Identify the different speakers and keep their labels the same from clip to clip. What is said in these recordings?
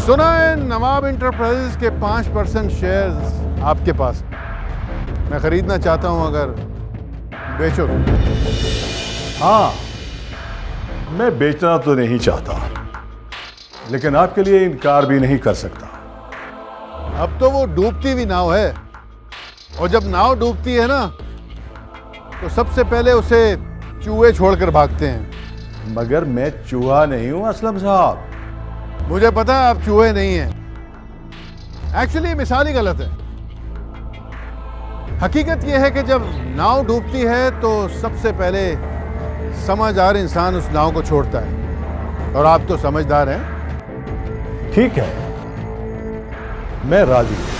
Speaker 1: सुना है नवाब इंटरप्राइजेस के 5% शेयर्स आपके पास। मैं खरीदना चाहता हूं, अगर बेचो।
Speaker 2: हाँ, मैं बेचना तो नहीं चाहता, लेकिन आपके लिए इनकार भी नहीं कर सकता।
Speaker 1: अब तो वो डूबती हुई नाव है, और जब नाव डूबती है ना, तो सबसे पहले उसे चूहे छोड़कर भागते हैं।
Speaker 2: मगर मैं चूहा नहीं हूं असलम साहब।
Speaker 1: मुझे पता है आप चूहे नहीं हैं। एक्चुअली मिसाल ही गलत है। हकीकत यह है कि जब नाव डूबती है तो सबसे पहले समझदार इंसान उस नाव को छोड़ता है, और आप तो समझदार हैं।
Speaker 2: ठीक है, मैं राजी हूं।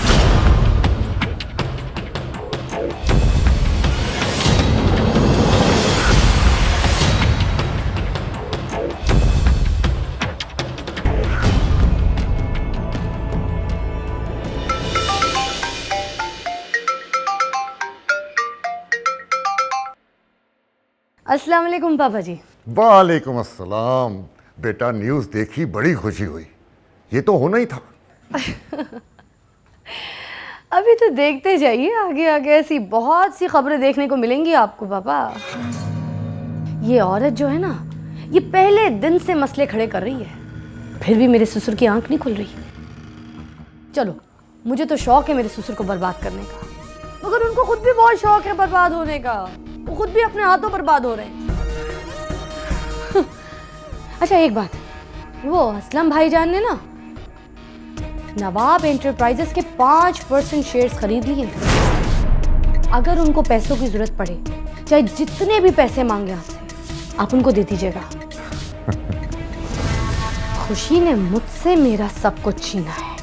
Speaker 3: अस्सलाम वालेकुम पापा जी।
Speaker 4: वालेकुम अस्सलाम। बेटा न्यूज़ देखी, बड़ी खुशी हुई। ये तो होना ही था।
Speaker 3: अभी तो देखते जाइए, आगे आगे ऐसी बहुत सी खबरें देखने को मिलेंगी आपको पापा। ये औरत जो है ना, ये पहले दिन से मसले खड़े कर रही है, फिर भी मेरे ससुर की आंख नहीं खुल रही। चलो, मुझे तो शौक है मेरे ससुर को बर्बाद करने का, मगर उनको खुद भी बहुत शौक है बर्बाद होने का। वो खुद भी अपने हाथों बर्बाद हो रहे हैं। अच्छा एक बात, वो असलम भाईजान ने ना नवाब एंटरप्राइजेस के 5% शेयर्स खरीद लिए। अगर उनको पैसों की जरूरत पड़े, चाहे जितने भी पैसे मांगे आपसे, आप उनको दे दीजिएगा। खुशी ने मुझसे मेरा सब कुछ छीना है,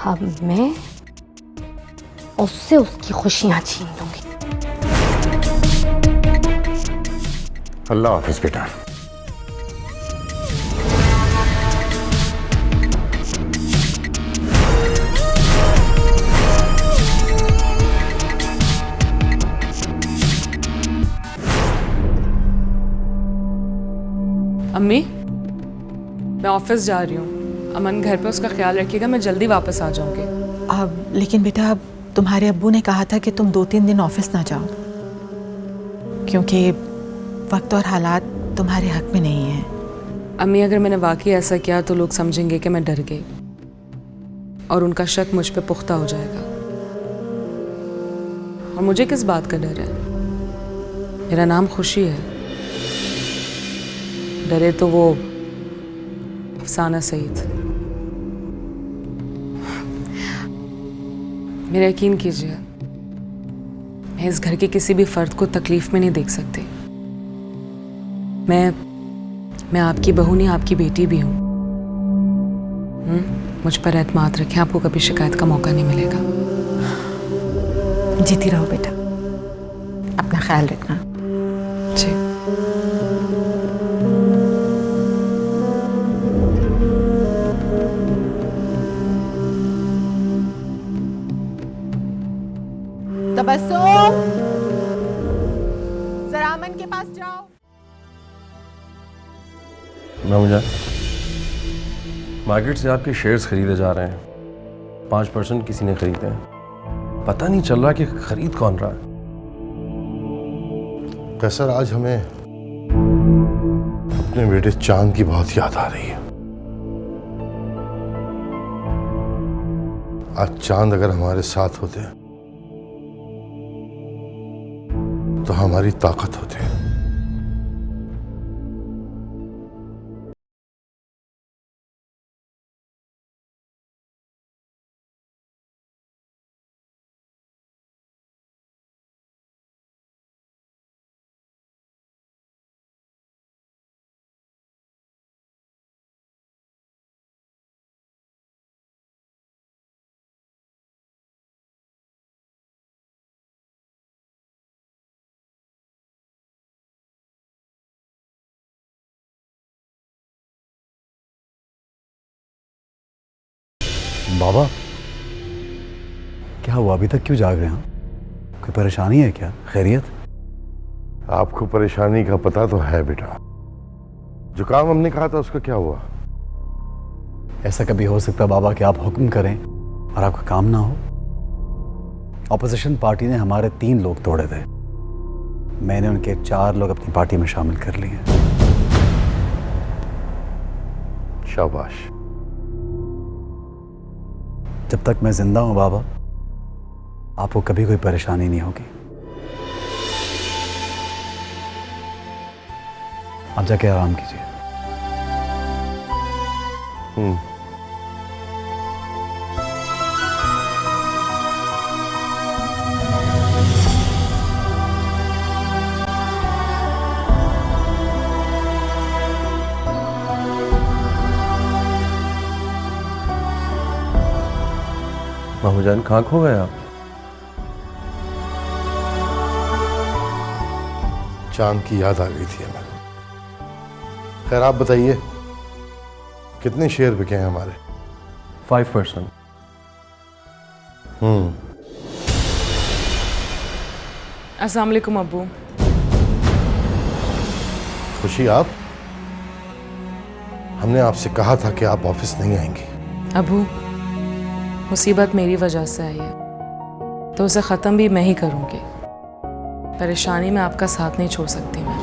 Speaker 3: अब मैं उससे उसकी खुशियां छीन लूंगी।
Speaker 4: अल्लाह हाफिज बेटा।
Speaker 5: अम्मी, मैं ऑफिस जा रही हूँ। अमन घर पे, उसका ख्याल रखिएगा, मैं जल्दी वापस आ जाऊंगी।
Speaker 6: अब लेकिन बेटा, अब तुम्हारे अब्बू ने कहा था कि तुम 2-3 दिन ऑफिस ना जाओ, क्योंकि वक्त और हालात तुम्हारे हक में नहीं है।
Speaker 5: अम्मी, अगर मैंने वाकई ऐसा किया तो लोग समझेंगे कि मैं डर गई, और उनका शक मुझ पे पुख्ता हो जाएगा। और मुझे किस बात का डर है? मेरा नाम खुशी है। डरे तो वो अफसाना सईद। मेरा यकीन कीजिए, मैं इस घर के किसी भी फर्द को तकलीफ में नहीं देख सकती। मैं आपकी बहू नहीं, आपकी बेटी भी हूँ। मुझ पर एतमाद रखें, आपको कभी शिकायत का मौका नहीं मिलेगा।
Speaker 6: जीती रहो बेटा, अपना ख्याल रखना।
Speaker 5: जी।
Speaker 6: तबस्सुम, जरा अमन के पास जाओ।
Speaker 7: मामूजा, मार्केट से आपके शेयर्स खरीदे जा रहे हैं। 5% किसी ने खरीदे हैं। पता नहीं चल रहा कि खरीद कौन रहा है।
Speaker 4: कैसर, आज हमें अपने बेटे चांद की बहुत याद आ रही है। आज चांद अगर हमारे साथ होते तो हमारी ताकत होती।
Speaker 8: बाबा, क्या हुआ? अभी तक क्यों जाग रहे हैं? कोई परेशानी है क्या? खैरियत?
Speaker 4: आपको परेशानी का पता तो है बेटा। जो काम हमने कहा था उसका क्या हुआ?
Speaker 8: ऐसा कभी हो सकता बाबा कि आप हुक्म करें और आपका काम ना हो? ऑपोजिशन पार्टी ने हमारे 3 लोग तोड़े थे, मैंने उनके 4 लोग अपनी पार्टी में शामिल कर लिए।
Speaker 7: शाबाश।
Speaker 8: जब तक मैं जिंदा हूं बाबा, आपको कभी कोई परेशानी नहीं होगी। आप जाके आराम कीजिए।
Speaker 7: मामू जान कहाँ खो गए आप?
Speaker 9: चांद की याद आ गई थी हमें। खैर आप बताइए, कितने शेयर बिके हैं हमारे?
Speaker 7: 5%।
Speaker 5: अस्सलाम वालेकुम अब्बू।
Speaker 9: खुशी आप, हमने आपसे कहा था कि आप ऑफिस नहीं आएंगी।
Speaker 5: अब्बू, मुसीबत मेरी वजह से आई है तो उसे ख़त्म भी मैं ही करूँगी। परेशानी में आपका साथ नहीं छोड़ सकती मैं।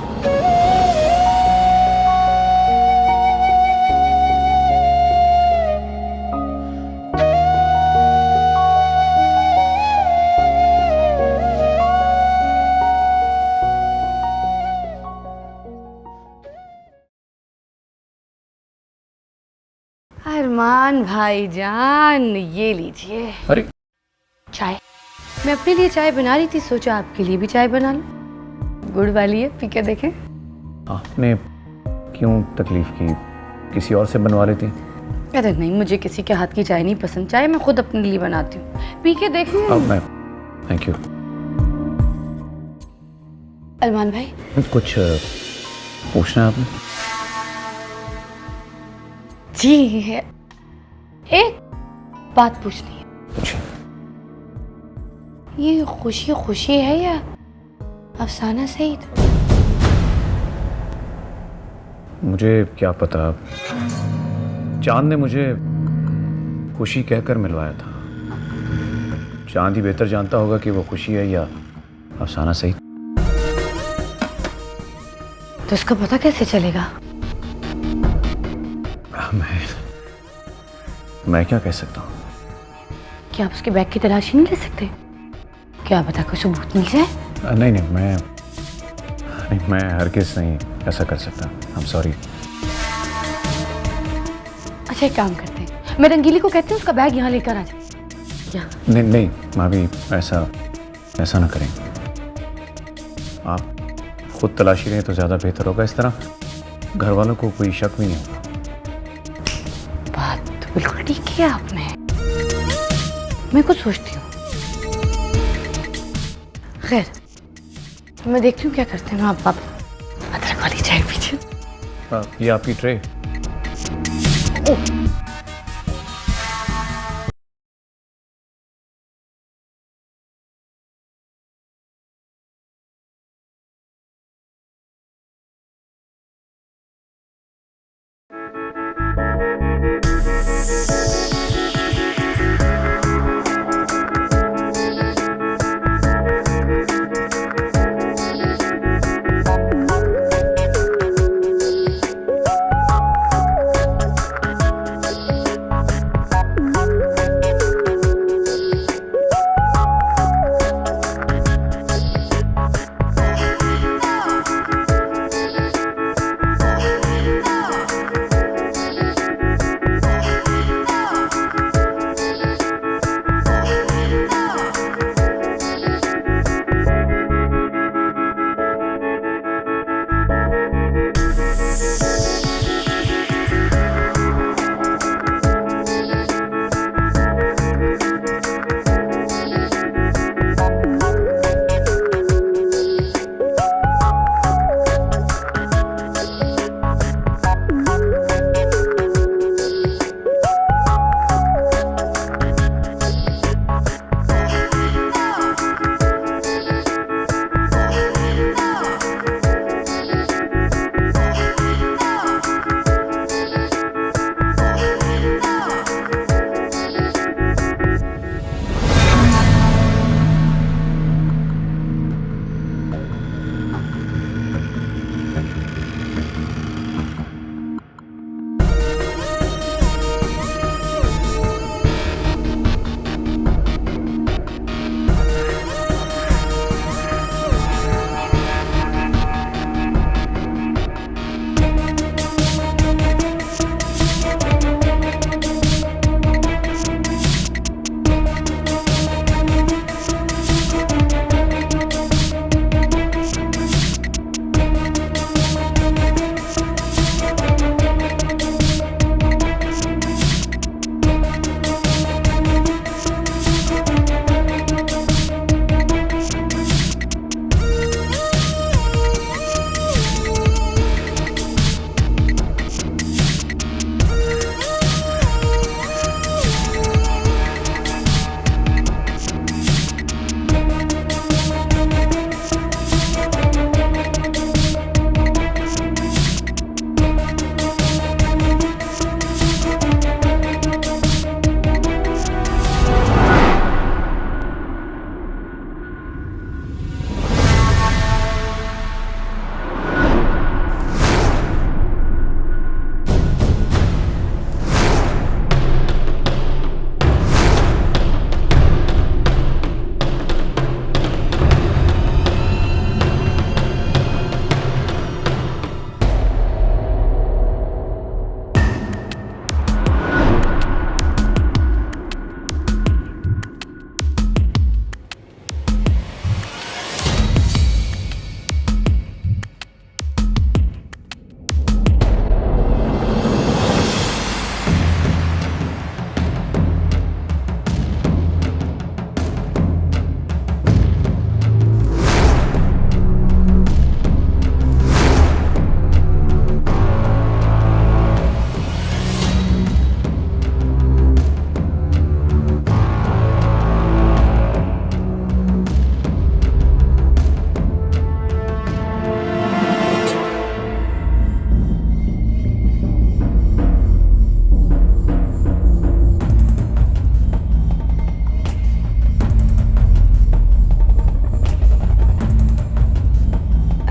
Speaker 3: अरमान भाईजान, ये लीजिए।
Speaker 7: अरे
Speaker 3: चाय। मैं अपने लिए चाय बना रही थी, सोचा आपके लिए भी चाय बना लूं। गुड़ वाली है, पी के देखें।
Speaker 8: आपने क्यों तकलीफ की? किसी और से बनवा लेती?
Speaker 3: अरे नहीं, मुझे किसी के हाथ की चाय नहीं पसंद। चाय मैं खुद अपने लिए बनाती हूँ, पी के देखें।
Speaker 8: अब मैं थैंक यू।
Speaker 3: अरमान भाई,
Speaker 8: कुछ पूछना है आपने?
Speaker 3: जी है, एक बात पूछनी है।
Speaker 8: पूछिए।
Speaker 3: ये खुशी खुशी है या अफसाना सईद?
Speaker 8: मुझे क्या पता, चांद ने मुझे खुशी कहकर मिलवाया था। चांद ही बेहतर जानता होगा कि वो खुशी है या अफसाना सही।
Speaker 3: तो इसका पता कैसे चलेगा?
Speaker 8: मैं क्या कह सकता हूँ?
Speaker 3: क्या आप उसके बैग की तलाशी नहीं ले सकते? क्या पता कोई सबूत मिल जाए?
Speaker 8: नहीं, मैं हरगिज़ नहीं ऐसा कर सकता। I am sorry.
Speaker 3: अच्छा, एक काम करते हैं, मैं रंगीली को कहती हूँ उसका बैग यहाँ लेकर आ जाए।
Speaker 8: नहीं भाभी, ऐसा ना करें। आप खुद तलाशी लें तो ज़्यादा बेहतर होगा। इस तरह घर वालों को कोई शक भी नहीं होगा।
Speaker 3: बात तो बिल्कुल ठीक किया आपने। मैं कुछ सोचती हूँ। खैर, मैं देखती हूँ क्या करते हैं। आप अदरक वाली चाय पीजिए।
Speaker 8: ये आपकी ट्रे।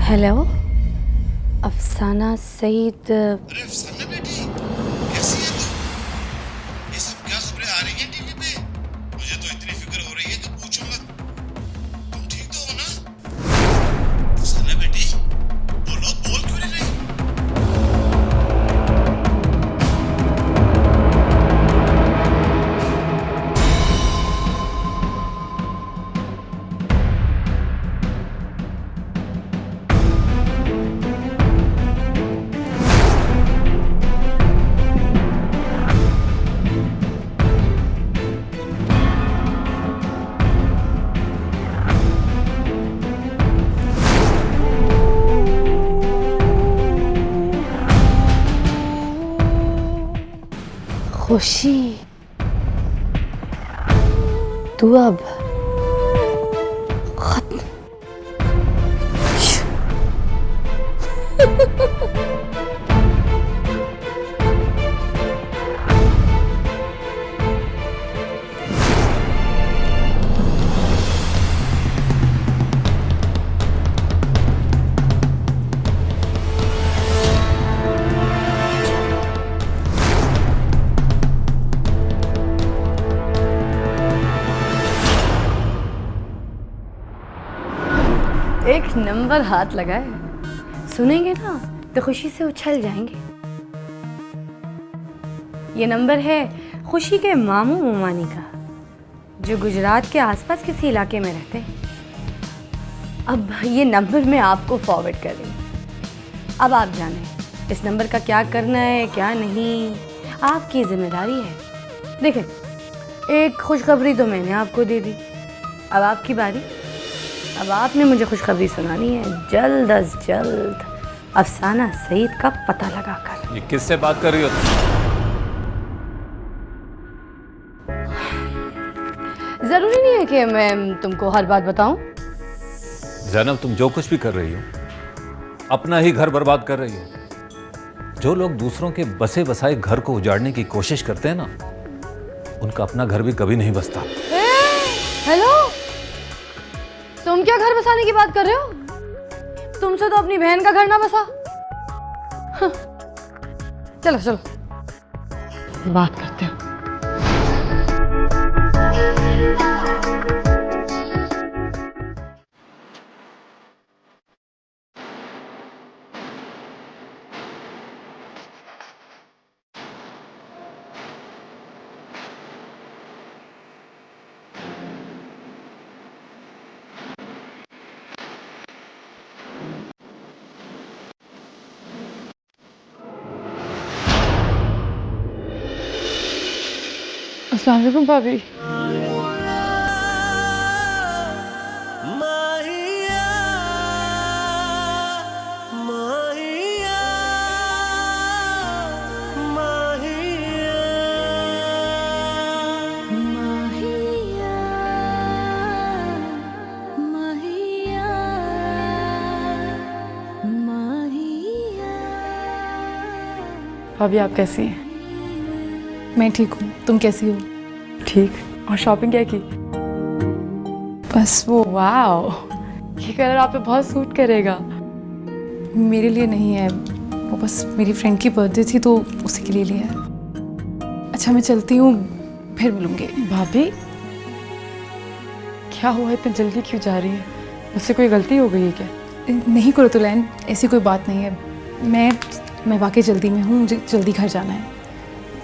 Speaker 3: हेलो, अफसाना सईद।
Speaker 1: अरे अफसाना बेटी, कैसी है तू? ये सब क्या खबरें आ रही हैं टीवी पे? मुझे तो इतनी फिक्र हो रही है कि पूछो मत। तुम ठीक तो हो ना? अफसाना बेटी, बोलो, बोल क्यों नहीं रही?
Speaker 3: खुशी, तू अब खत्म। एक नंबर हाथ लगाए, सुनेंगे ना तो खुशी से उछल जाएंगे। ये नंबर है खुशी के मामू मुमानी का, जो गुजरात के आसपास किसी इलाके में रहते हैं। अब ये नंबर मैं आपको फॉरवर्ड कर रही हूँ। अब आप जानें इस नंबर का क्या करना है क्या नहीं, आपकी जिम्मेदारी है। देखिए, एक खुशखबरी तो मैंने आपको दे दी, अब आपकी बारी। अब आपने मुझे खुशखबरी सुनानी है जल्द अज जल्द अफसाना सईद का पता लगाकर।
Speaker 10: ये किससे बात कर रही हो तुम?
Speaker 3: जरूरी नहीं है कि मैं तुमको हर बात बताऊं।
Speaker 10: जैनब, तुम जो कुछ भी कर रही हो अपना ही घर बर्बाद कर रही हो। जो लोग दूसरों के बसे बसाए घर को उजाड़ने की कोशिश करते हैं ना, उनका अपना घर भी कभी नहीं बसता।
Speaker 3: हेलो, तुम क्या घर बसाने की बात कर रहे हो? तुमसे तो अपनी बहन का घर ना बसा। हाँ। चलो चलो बात करते हैं। अस्सलाम वालेकुम भाभी।
Speaker 5: भाभी, आप कैसी हैं? मैं ठीक हूँ, तुम कैसी हो? ठीक। और शॉपिंग क्या की? बस वो, वाओ, ये कलर आप पे बहुत सूट करेगा। मेरे लिए नहीं है वो, बस मेरी फ्रेंड की बर्थडे थी तो उसी के लिए लिया है। अच्छा, मैं चलती हूँ, फिर मिलूंगी। भाभी, क्या हुआ, इतनी जल्दी क्यों जा रही है? मुझसे कोई गलती हो गई है क्या? नहीं कुरतुलैन, ऐसी कोई बात नहीं है। मैं वाकई जल्दी में हूँ, मुझे जल्दी घर जाना है।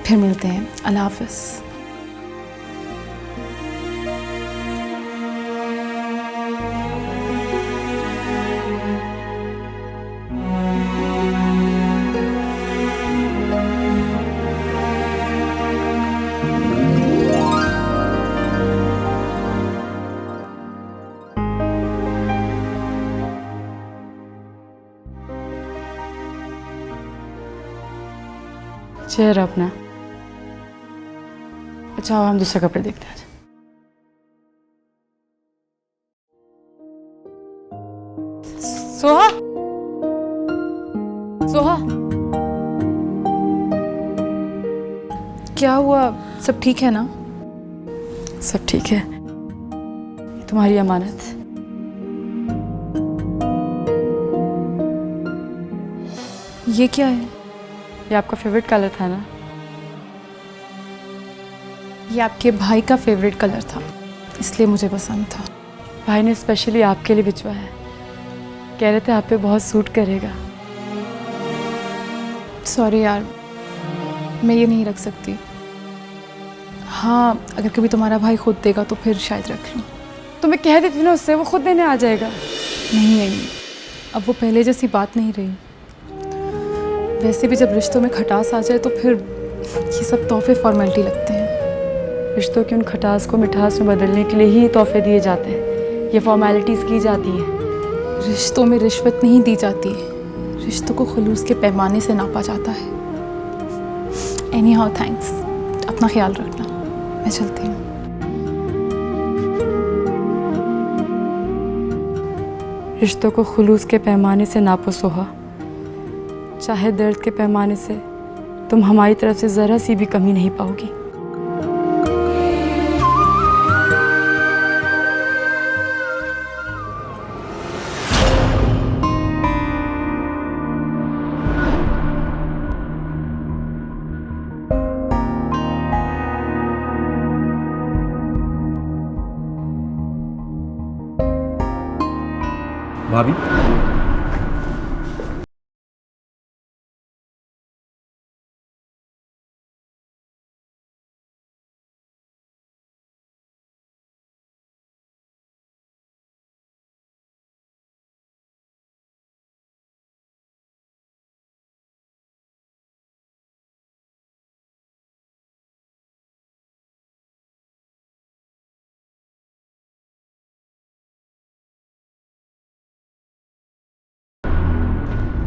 Speaker 5: फिर मिलते हैं, अल्लाह हाफ़िज़। चेहरा अपना। अच्छा, हम दूसरे कपड़े देखते हैं। सोहा, सोहा, क्या हुआ? सब ठीक है ना? सब ठीक है। तुम्हारी अमानत। ये क्या है? ये आपका फेवरेट कलर था ना? ये आपके भाई का फेवरेट कलर था, इसलिए मुझे पसंद था। भाई ने स्पेशली आपके लिए भिजवाया है, कह रहे थे आप पे बहुत सूट करेगा। सॉरी यार, मैं ये नहीं रख सकती। हाँ, अगर कभी तुम्हारा भाई खुद देगा तो फिर शायद रख लूँ। तो मैं कह देती ना उससे, वो खुद देने आ जाएगा। नहीं, अब वो पहले जैसी बात नहीं रही। वैसे भी जब रिश्तों में खटास आ जाए तो फिर ये सब तोहफे फॉर्मेलिटी लगते हैं। रिश्तों की उन खटास को मिठास में बदलने के लिए ही तोहफे दिए जाते हैं, ये फॉर्मेलिटीज़ की जाती हैं। रिश्तों में रिश्वत नहीं दी जाती, रिश्तों को खुलूस के पैमाने से नापा जाता है। एनी हाउ थैंक्स, अपना ख्याल रखना, मैं चलती हूँ। रिश्तों को खुलूस के पैमाने से नापो सोहा, चाहे दर्द के पैमाने से तुम हमारी तरफ से ज़रा सी भी कमी नहीं पाओगी।
Speaker 7: भाभी,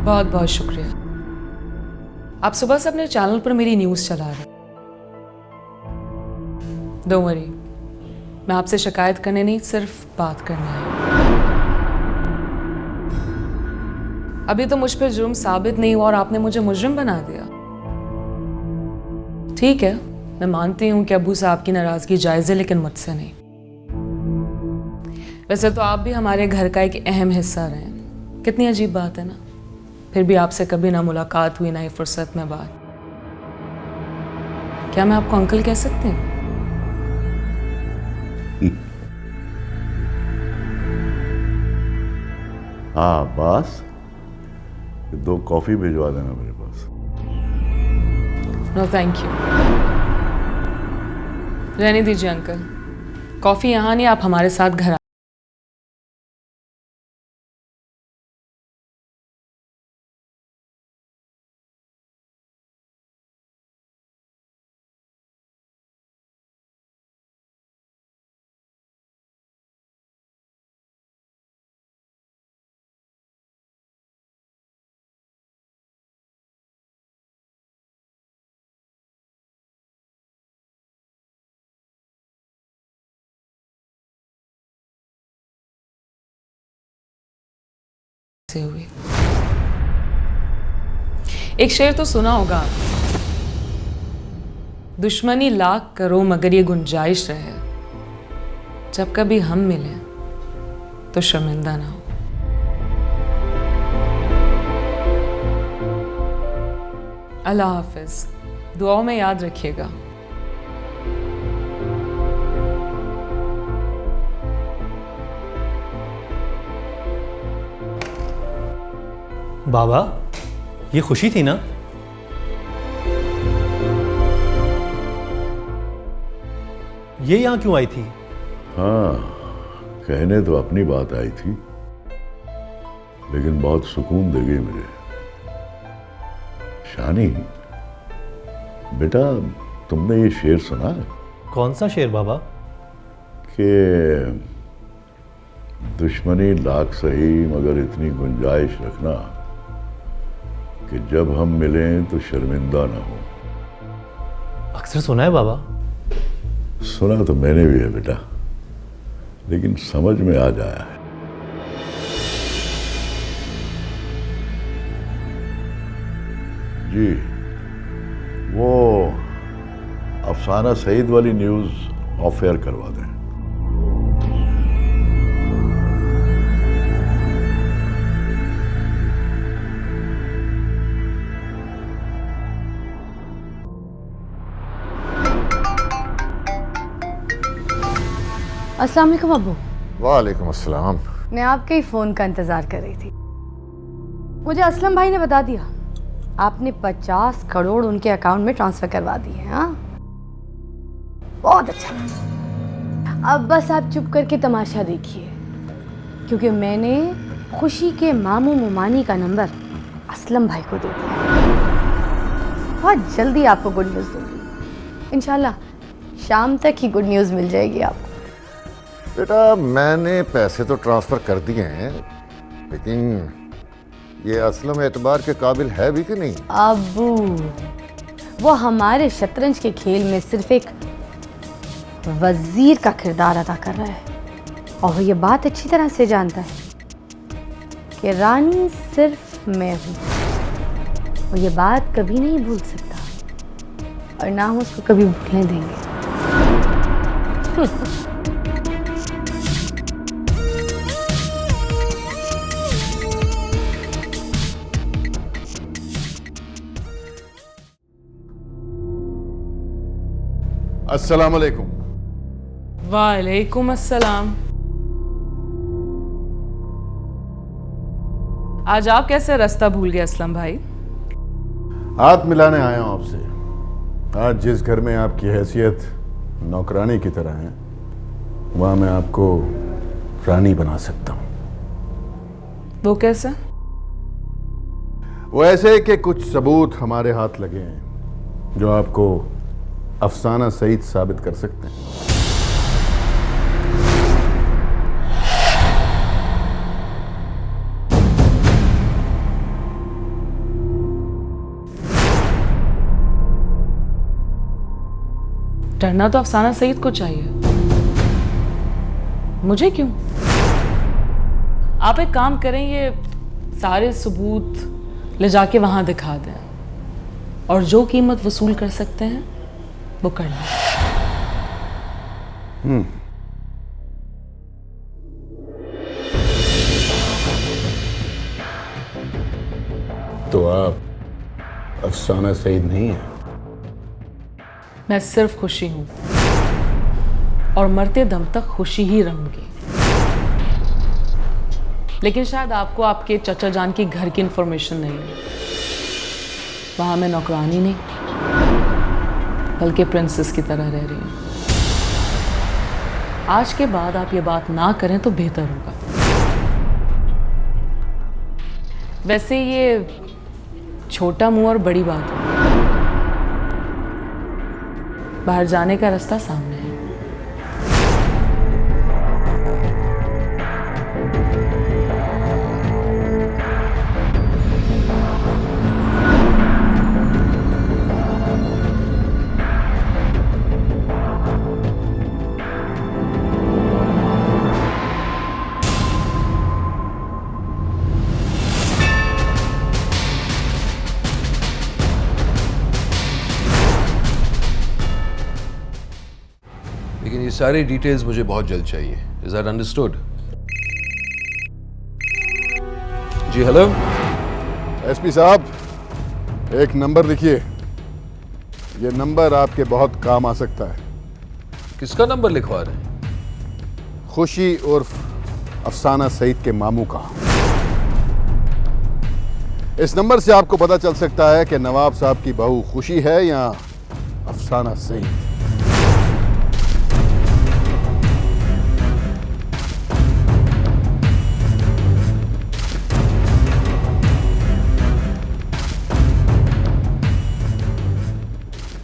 Speaker 11: बहुत बहुत शुक्रिया। आप सुबह से अपने चैनल पर मेरी न्यूज़ चला रहे हैं। डोंट वरी, मैं आपसे शिकायत करने नहीं, सिर्फ बात करने आई। अभी तो मुझ पर जुर्म साबित नहीं हुआ और आपने मुझे मुजरिम बना दिया। ठीक है, मैं मानती हूँ कि अबू साहब की नाराज़गी जायज़ है, लेकिन मुझसे नहीं। वैसे तो आप भी हमारे घर का एक अहम हिस्सा रहे हैं। कितनी अजीब बात है ना, फिर भी आपसे कभी ना मुलाकात हुई, ना ही फुर्सत में बात। क्या मैं आपको अंकल कह सकती हूँ?
Speaker 4: हाँ अब्बास, 2 कॉफ़ी भिजवा देना मेरे पास।
Speaker 11: नो थैंक यू, रहने दीजिए अंकल। कॉफ़ी यहाँ नहीं, आप हमारे साथ घर से हुई। एक शेर तो सुना होगा आपने, दुश्मनी लाख करो मगर ये गुंजाइश रहे, जब कभी हम मिले तो शर्मिंदा ना हो। अल्लाह हाफिज, दुआओं में याद रखिएगा।
Speaker 12: बाबा, ये खुशी थी ना? ये यहाँ क्यों आई थी?
Speaker 4: हाँ, कहने तो अपनी बात आई थी, लेकिन बहुत सुकून दे गई मुझे। शानी, बेटा तुमने ये शेर सुना है?
Speaker 12: कौन सा शेर बाबा?
Speaker 4: कि दुश्मनी लाख सही मगर इतनी गुंजाइश रखना कि जब हम मिलें तो शर्मिंदा ना हो।
Speaker 12: अक्सर सुना है बाबा।
Speaker 4: सुना तो मैंने भी है बेटा, लेकिन समझ में आ जाया है। जी, वो अफसाना सईद वाली न्यूज़ ऑफ एयर करवा दें।
Speaker 3: अस्सलाम वालेकुम अब्बू।
Speaker 4: वालेकुम अस्सलाम।
Speaker 3: मैं आपके ही फ़ोन का इंतज़ार कर रही थी। मुझे असलम भाई ने बता दिया आपने 50 करोड़ उनके अकाउंट में ट्रांसफ़र करवा दिए। हाँ, बहुत अच्छा। अब बस आप चुप करके तमाशा देखिए, क्योंकि मैंने खुशी के मामू मुमानी का नंबर असलम भाई को दे दिया। बहुत जल्दी आपको गुड न्यूज़ दूंगी इंशाल्लाह। शाम तक ही गुड न्यूज़ मिल जाएगी आपको।
Speaker 4: बेटा मैंने पैसे तो ट्रांसफ़र कर दिए हैं, लेकिन ये असलम एतबार के काबिल है भी कि नहीं?
Speaker 3: अबू, वो हमारे शतरंज के खेल में सिर्फ एक वजीर का किरदार अदा कर रहा है, और वो ये बात अच्छी तरह से जानता है कि रानी सिर्फ मैं हूँ। वो ये बात कभी नहीं भूल सकता और ना हम उसको कभी भूलने देंगे।
Speaker 9: अस्सलाम वालेकुम।
Speaker 11: वालेकुम अस्सलाम। आज आप कैसे रास्ता भूल गए असलम भाई?
Speaker 9: हाथ मिलाने आया हूं आपसे। आज जिस घर में आपकी हैसियत नौकरानी की तरह है, वहां मैं आपको रानी बना सकता हूं।
Speaker 11: वो कैसे?
Speaker 9: वो ऐसे कि कुछ सबूत हमारे हाथ लगे हैं जो आपको अफसाना सईद साबित कर सकते हैं।
Speaker 11: डरना तो अफसाना सईद को चाहिए, मुझे क्यों? आप एक काम करें, ये सारे सबूत ले जाके वहां दिखा दें और जो कीमत वसूल कर सकते हैं वो कर लें।
Speaker 9: तो आप अफसाना सईद नहीं है?
Speaker 11: मैं सिर्फ खुशी हूं और मरते दम तक खुशी ही रहूंगी। लेकिन शायद आपको आपके चचा जान की घर की इंफॉर्मेशन नहीं है। वहां मैं नौकरानी नहीं बल्कि प्रिंसेस की तरह रह रही हूं। आज के बाद आप ये बात ना करें तो बेहतर होगा। वैसे ये छोटा मुंह और बड़ी बात है, बाहर जाने का रास्ता सामने है।
Speaker 7: लेकिन ये सारी डिटेल्स मुझे बहुत जल्द चाहिए। Is that understood? जी हेलो
Speaker 9: एसपी साहब, एक नंबर लिखिए। ये नंबर आपके बहुत काम आ सकता है।
Speaker 7: किसका नंबर लिखवा रहे हैं?
Speaker 9: खुशी उर्फ अफसाना सईद के मामू का। इस नंबर से आपको पता चल सकता है कि नवाब साहब की बहू खुशी है या अफसाना सईद।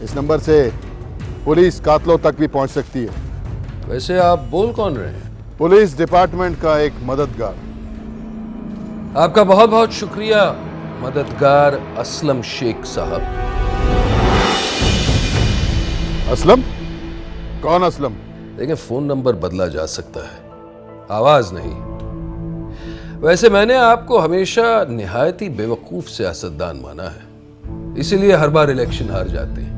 Speaker 9: इस नंबर से पुलिस कातलों तक भी पहुंच सकती है।
Speaker 7: वैसे आप बोल कौन रहे हैं?
Speaker 9: पुलिस डिपार्टमेंट का एक मददगार।
Speaker 7: आपका बहुत बहुत शुक्रिया मददगार असलम शेख साहब।
Speaker 9: असलम? कौन असलम?
Speaker 7: देखिए, फोन नंबर बदला जा सकता है, आवाज नहीं। वैसे मैंने आपको हमेशा निहायत ही बेवकूफ सियासतदान माना है, इसीलिए हर बार इलेक्शन हार जाते हैं।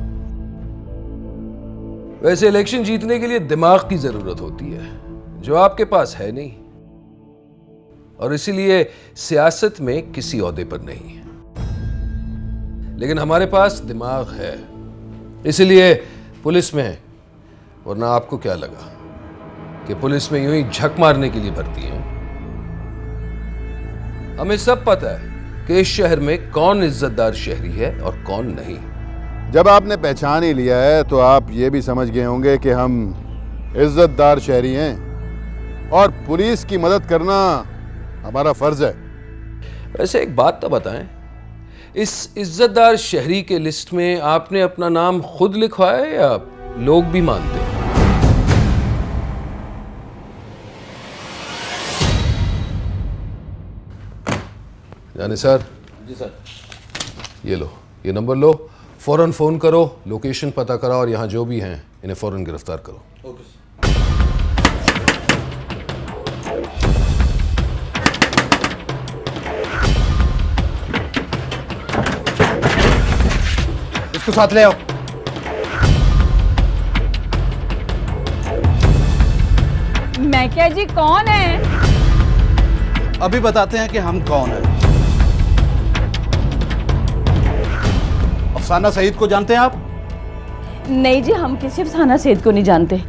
Speaker 7: वैसे इलेक्शन जीतने के लिए दिमाग की जरूरत होती है, जो आपके पास है नहीं, और इसीलिए सियासत में किसी ओहदे पर नहीं है। लेकिन हमारे पास दिमाग है, इसीलिए पुलिस में है। वरना आपको क्या लगा कि पुलिस में यूं ही झक मारने के लिए भर्ती हैं। हमें सब पता है कि इस शहर में कौन इज्जतदार शहरी है और कौन नहीं।
Speaker 9: जब आपने पहचान ही लिया है तो आप ये भी समझ गए होंगे कि हम इज्जतदार शहरी हैं और पुलिस की मदद करना हमारा फर्ज है।
Speaker 7: वैसे एक बात तो बताएं, इस इज्जतदार शहरी के लिस्ट में आपने अपना नाम खुद लिखवाया है या लोग भी मानते हैं? जाने सर।
Speaker 13: जी सर।
Speaker 7: ये लो, ये नंबर लो, फौरन फोन करो, लोकेशन पता कराओ और यहाँ जो भी हैं इन्हें फौरन गिरफ्तार करो।
Speaker 13: Okay sir.
Speaker 14: इसको साथ ले आओ।
Speaker 15: मैं क्या जी, कौन है?
Speaker 14: अभी बताते हैं कि हम कौन हैं। अफसाना सईद को जानते हैं आप?
Speaker 15: नहीं जी, हम किसी अफसाना सईद को नहीं जानते।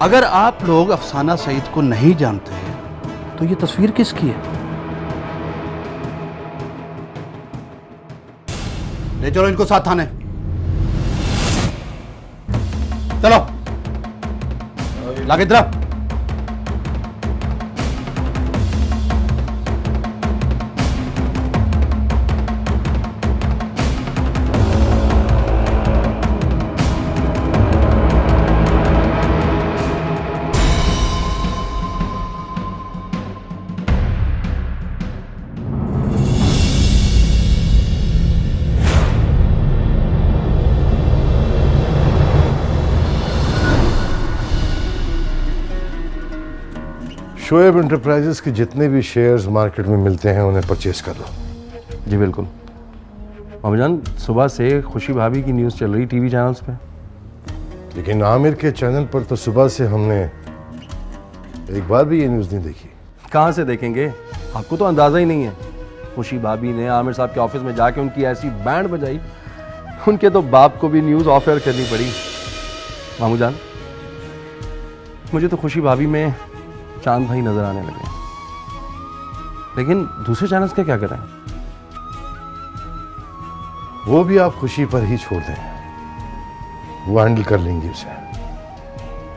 Speaker 14: अगर आप लोग अफसाना सईद को नहीं जानते तो ये तस्वीर किसकी है? ले चलो इनको साथ थाने। चलो लागे इधर।
Speaker 2: शोएब इंटरप्राइजेस के जितने भी शेयर्स मार्केट में मिलते हैं उन्हें परचेज कर लो।
Speaker 16: जी बिल्कुल। मामूजान, सुबह से खुशी भाभी की न्यूज़ चल रही टीवी चैनल्स पे।
Speaker 2: लेकिन आमिर के चैनल पर तो सुबह से हमने एक बार भी ये न्यूज़ नहीं देखी।
Speaker 16: कहाँ से देखेंगे, आपको तो अंदाज़ा ही नहीं है। खुशी भाभी ने आमिर साहब के ऑफिस में जाके उनकी ऐसी बैंड बजाई, उनके तो बाप को भी न्यूज़ ऑफ एयर करनी पड़ी। मामूजान, मुझे तो खुशी भाभी में चांद भाई नजर आने लगे, लेकिन दूसरे चैनल्स का क्या करें?
Speaker 2: वो भी आप खुशी पर ही छोड़ दें, वो हैंडल कर लेंगे उसे।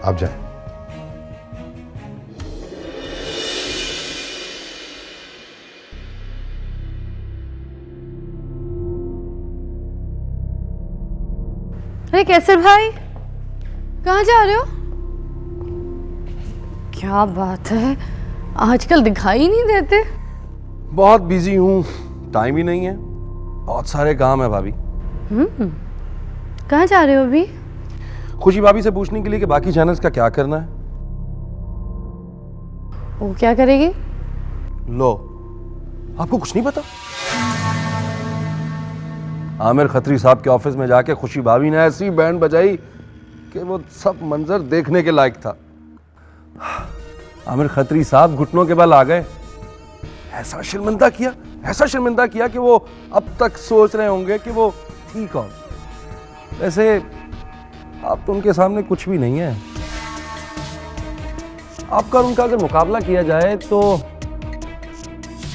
Speaker 2: आप जाएं।
Speaker 3: अरे कैसर भाई, कहाँ जा रहे हो? क्या बात है, आजकल दिखाई नहीं देते।
Speaker 16: बहुत बिजी हूँ, टाइम ही नहीं है, बहुत सारे काम है भाभी।
Speaker 3: कहाँ जा रहे हो अभी?
Speaker 16: खुशी भाभी से पूछने के लिए कि बाकी चैनल्स का क्या करना है।
Speaker 3: वो क्या करेगी?
Speaker 16: लो, आपको कुछ नहीं पता? आमिर खत्री साहब के ऑफिस में जाके खुशी भाभी ने ऐसी बैंड बजाई कि वो सब मंजर देखने के लायक था। आमिर खत्री साहब घुटनों के बल आ गए। ऐसा शर्मिंदा किया कि वो अब तक सोच रहे होंगे कि वो थी कौन। वैसे आप तो उनके सामने कुछ भी नहीं है। आपका और उनका अगर मुकाबला किया जाए तो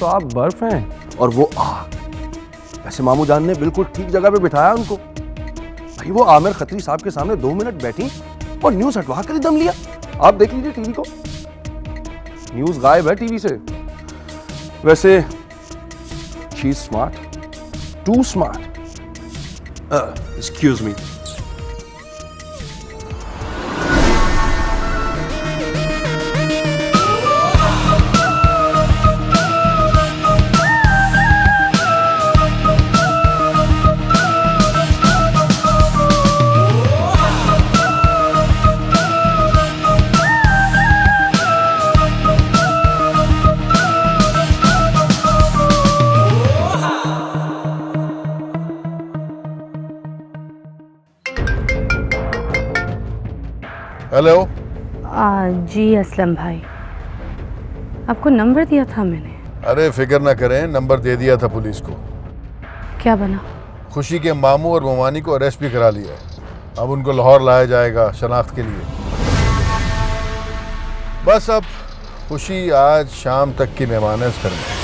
Speaker 16: आप बर्फ हैं और वो आग। वैसे मामू जान ने बिल्कुल ठीक जगह पे बिठाया उनको। भाई वो आमिर खत्री साहब के सामने 2 मिनट बैठी और न्यूज हटवा कर ही दम लिया। आप देख लीजिए टीवी को, न्यूज गायब है टीवी से। वैसे she is smart, too smart. Excuse me.
Speaker 9: Hello.
Speaker 3: जी असलम भाई, आपको नंबर दिया था मैंने।
Speaker 9: अरे फिक्र ना करें, नंबर दे दिया था पुलिस को।
Speaker 3: क्या बना?
Speaker 9: खुशी के मामू और ममानी को अरेस्ट भी करा लिया है। अब उनको लाहौर लाया जाएगा शनाख्त के लिए। बस अब खुशी आज शाम तक की मेहमान है इस घर में।